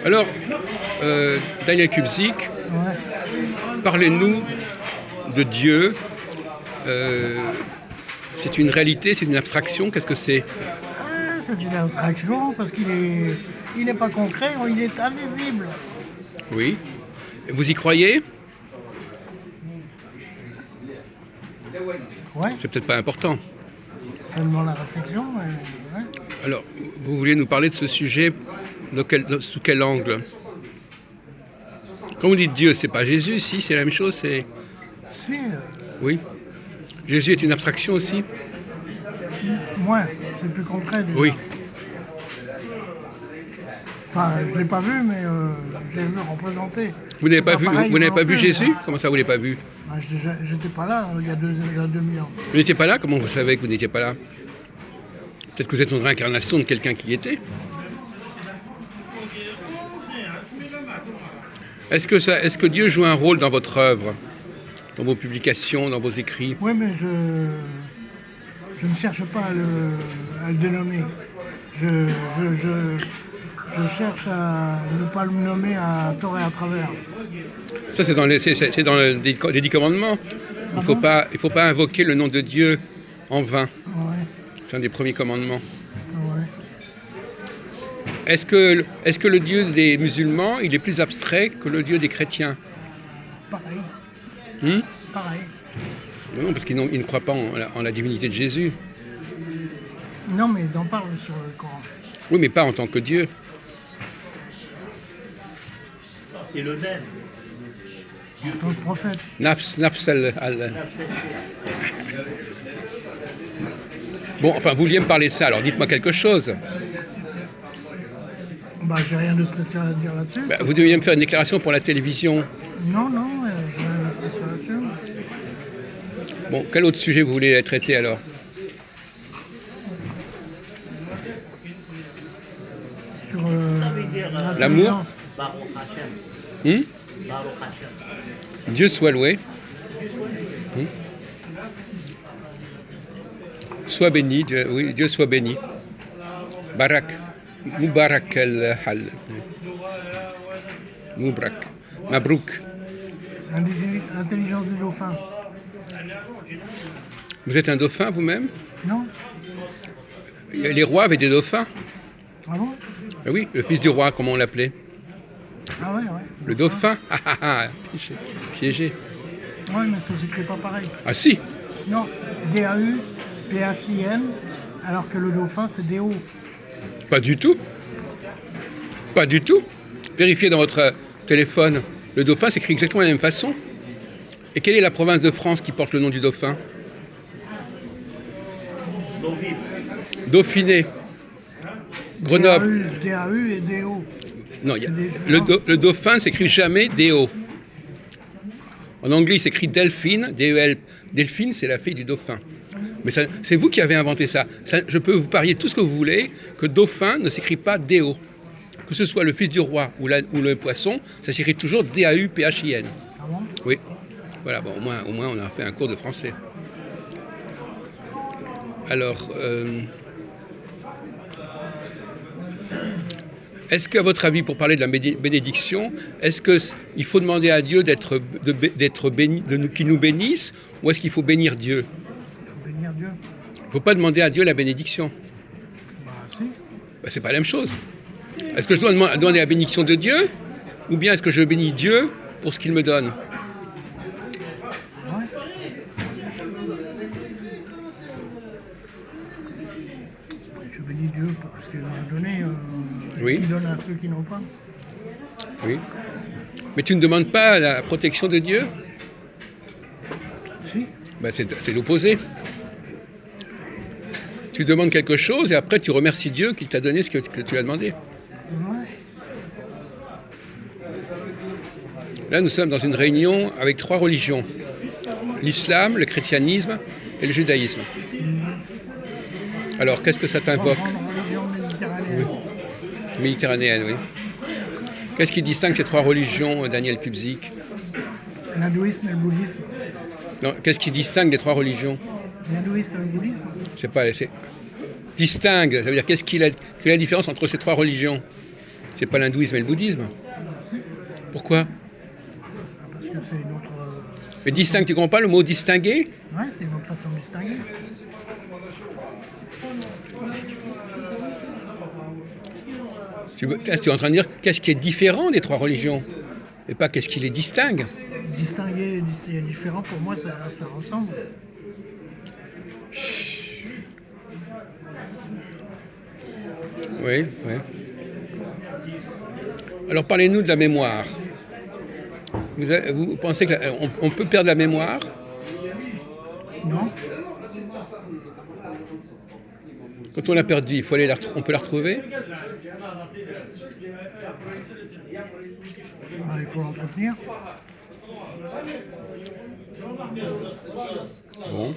Alors, Daniel Kubzik, Ouais. parlez-nous de Dieu. C'est une réalité, c'est une abstraction, qu'est-ce que c'est? C'est une abstraction parce il est pas concret, il est invisible. Oui. Vous y croyez? Ouais, C'est peut-être pas important. seulement la réflexion. Ouais. Alors, vous voulez nous parler de ce sujet sous quel angle? Quand vous dites Dieu, c'est pas Jésus, si, c'est la même chose, c'est... Si, Oui. Jésus est une abstraction aussi? moins, c'est plus concret déjà. Oui. Enfin, je l'ai pas vu, mais je l'ai vu représenté. Vous n'avez C'est pas vu, pareil, vous n'avez moi pas non vu plus, Jésus? mais, Comment ça, vous l'avez pas vu? j'étais pas là il y a il y a 2000 ans. Vous n'étiez pas là? Comment vous savez que vous n'étiez pas là? Peut-être que vous êtes une réincarnation de quelqu'un qui y était. Est-ce que Dieu joue un rôle dans votre œuvre, dans vos publications, dans vos écrits? Oui, mais je ne cherche pas à le dénommer. Je cherche à ne pas le nommer à tort et à travers. Ça, c'est les 10 commandements. Ah bon? Il faut pas invoquer le nom de Dieu en vain. Ouais, C'est un des premiers commandements. ouais. Est-ce que le Dieu des musulmans, il est plus abstrait que le Dieu des chrétiens? Pareil, Hmm? pareil. Non, parce qu'ils ne croient pas en la divinité de Jésus. Non, mais ils en parlent sur le Coran. Oui, mais pas en tant que Dieu. C'est le même. En tant que prophète. Nafs Bon, enfin, vous vouliez me parler de ça, alors dites-moi quelque chose. Bah, j'ai rien de spécial à dire là-dessus. Bah, vous deviez me faire une déclaration pour la télévision. Non, j'ai rien de spécial là-dessus. Bon, quel autre sujet vous voulez traiter alors? Sur Ça veut dire L'amour? Baruch Hashem. Hmm? Baruch Hashem. Dieu soit loué. Hmm? Soit béni, oui, Dieu soit béni. Barak. Mubarak al-Hal. Mubrak. Mabrouk. Intelligence des dauphins. Vous êtes un dauphin vous-même? Non? Les rois avaient des dauphins. Ah bon? Ah oui, le fils du roi, comment on l'appelait? Ah ouais. Le dauphin. Ah, ah, ah, piégé. Ouais, mais ça s'écrit pas pareil. Ah si, Non, D-A-U-P-H-I-N, alors que le dauphin c'est D-O. pas du tout. Pas du tout. Vérifiez dans votre téléphone. Le dauphin s'écrit exactement de la même façon. Et quelle est la province de France qui porte le nom du dauphin? Nos vifs. Dauphiné. Grenoble. D-A-U et D-O. Non, C'est des le dauphin ne s'écrit jamais D-O. En anglais, il s'écrit Delphine, D-E-L. Delphine, c'est la fille du dauphin. Mais c'est vous qui avez inventé ça. Je peux vous parier tout ce que vous voulez que dauphin ne s'écrit pas D-O. Que ce soit le fils du roi ou le poisson, ça s'écrit toujours D-A-U-P-H-I-N. Ah bon? Oui. Voilà, bon, au moins on a fait un cours de français. Alors, est-ce qu'à votre avis, pour parler de la bénédiction, est-ce qu'il faut demander à Dieu d'être béni, qu'il nous bénisse, ou est-ce qu'il faut bénir Dieu? Il faut bénir Dieu. Il ne faut pas demander à Dieu la bénédiction. Bah si. Ben, c'est pas la même chose. Est-ce que je dois demander la bénédiction de Dieu, ou bien est-ce que je bénis Dieu pour ce qu'il me donne? Ouais. Je bénis Dieu parce qu'il m'a donné. Oui. Il donne à ceux qui n'ont pas. Oui. Mais tu ne demandes pas la protection de Dieu? Si. Ben, c'est l'opposé. Tu demandes quelque chose et après tu remercies Dieu qu'il t'a donné ce que tu as demandé. Ouais. Là, nous sommes dans une réunion avec 3 religions. L'islam, le christianisme et le judaïsme. Alors, qu'est-ce que ça t'invoque? Grande religion méditerranéenne. Méditerranéenne, oui. Qu'est-ce qui distingue ces 3 religions, Daniel Kubzik? L'hindouisme et le bouddhisme. Non, qu'est-ce qui distingue les 3 religions? L'hindouisme et le bouddhisme. C'est pas... Distingue, ça veut dire quelle est la différence entre ces 3 religions? C'est pas l'hindouisme et le bouddhisme. Si. Pourquoi? Parce que c'est une autre. Mais distingue, tu comprends pas le mot distinguer? Ouais, c'est une autre façon de distinguer. Tu es en train de dire qu'est-ce qui est différent des trois religions et pas qu'est-ce qui les distingue. Distinguer et différent, pour moi, ça ressemble. Oui, oui. Alors parlez-nous de la mémoire. Vous pensez qu'on peut perdre la mémoire? Non? Quand on l'a perdue, il faut aller on peut la retrouver? Il faut l'entretenir. Bon.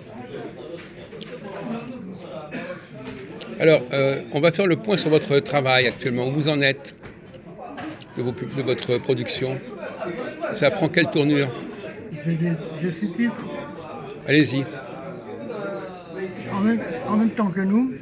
Alors, on va faire le point sur votre travail actuellement. Où vous en êtes de votre production? Ça prend quelle tournure? J'ai 6 titres. Allez-y. En même temps que nous,